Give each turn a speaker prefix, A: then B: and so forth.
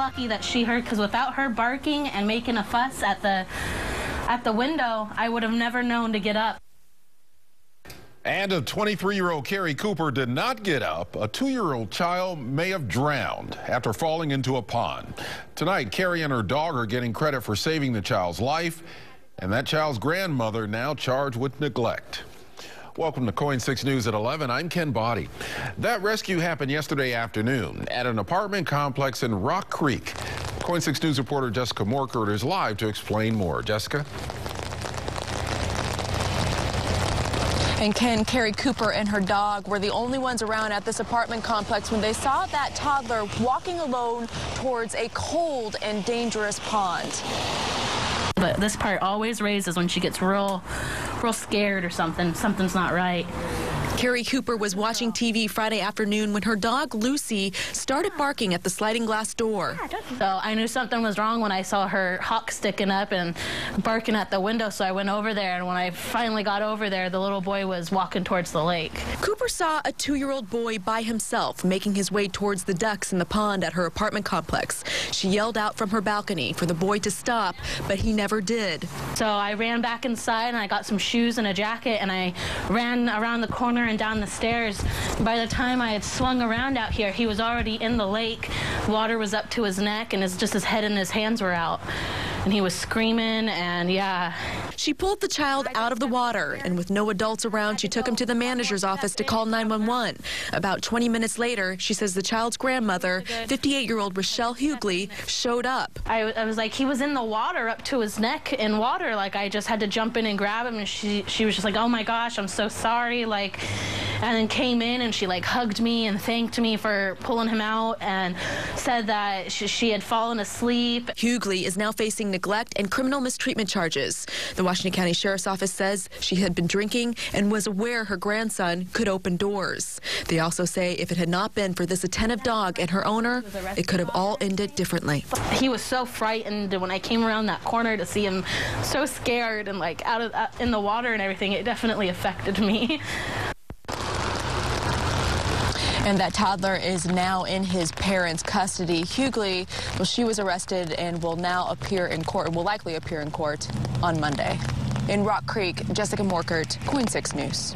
A: lucky that she heard, because without her barking and making a fuss at the window, I would have never known to get up.
B: And a 23-year-old Carrie Cooper did not get up. A 2-year-old child may have drowned after falling into a pond. Tonight, Carrie and her dog are getting credit for saving the child's life, and that child's grandmother now charged with neglect. Welcome to KOIN 6 News at 11. I'm Ken Body. That rescue happened yesterday afternoon at an apartment complex in Rock Creek. KOIN 6 News reporter Jessica Morkert is live to explain more. Jessica?
C: And Ken, Carrie Cooper and her dog were the only ones around at this apartment complex when they saw that toddler walking alone towards a cold and dangerous pond.
A: But this part always raises when she gets real scared or something's not right.
C: Carrie Cooper was watching TV Friday afternoon when her dog Lucy started barking at the sliding glass door.
A: So I knew something was wrong when I saw her hock sticking up and barking at the window, so I went over there, and when I finally got over there, the little boy was walking towards the lake.
C: Cooper saw a 2-year-old boy by himself making his way towards the ducks in the pond at her apartment complex. She yelled out from her balcony for the boy to stop, but he never did.
A: So I ran back inside and I got some shoes and a jacket, and I ran around the corner and down the stairs. By the time I had swung around out here, he was already in the lake. Water was up to his neck, and just his head and his hands were out. And he was screaming, and yeah.
C: She pulled the child out of the water, and with no adults around, she took him to the manager's office to call 911. About 20 minutes later, she says the child's grandmother, 58-year-old Rochelle Hughley, showed up.
A: I was like, he was in the water up to his neck in water. Like, I just had to jump in and grab him, and she was just like, oh my gosh, I'm so sorry. Like, and then came in and she like hugged me and thanked me for pulling him out and said that she had fallen asleep.
C: Hughley is now facing neglect and criminal mistreatment charges. The Washington County Sheriff's Office says she had been drinking and was aware her grandson could open doors. They also say if it had not been for this attentive dog and her owner, it could have all ended differently.
A: He was so frightened when I came around that corner to see him so scared and like in the water and everything. It definitely affected me.
C: And that toddler is now in his parents' custody. Hughley, well, she was arrested and will now appear in court, will likely appear in court on Monday. In Rock Creek, Jessica Morkert, KOIN 6 News.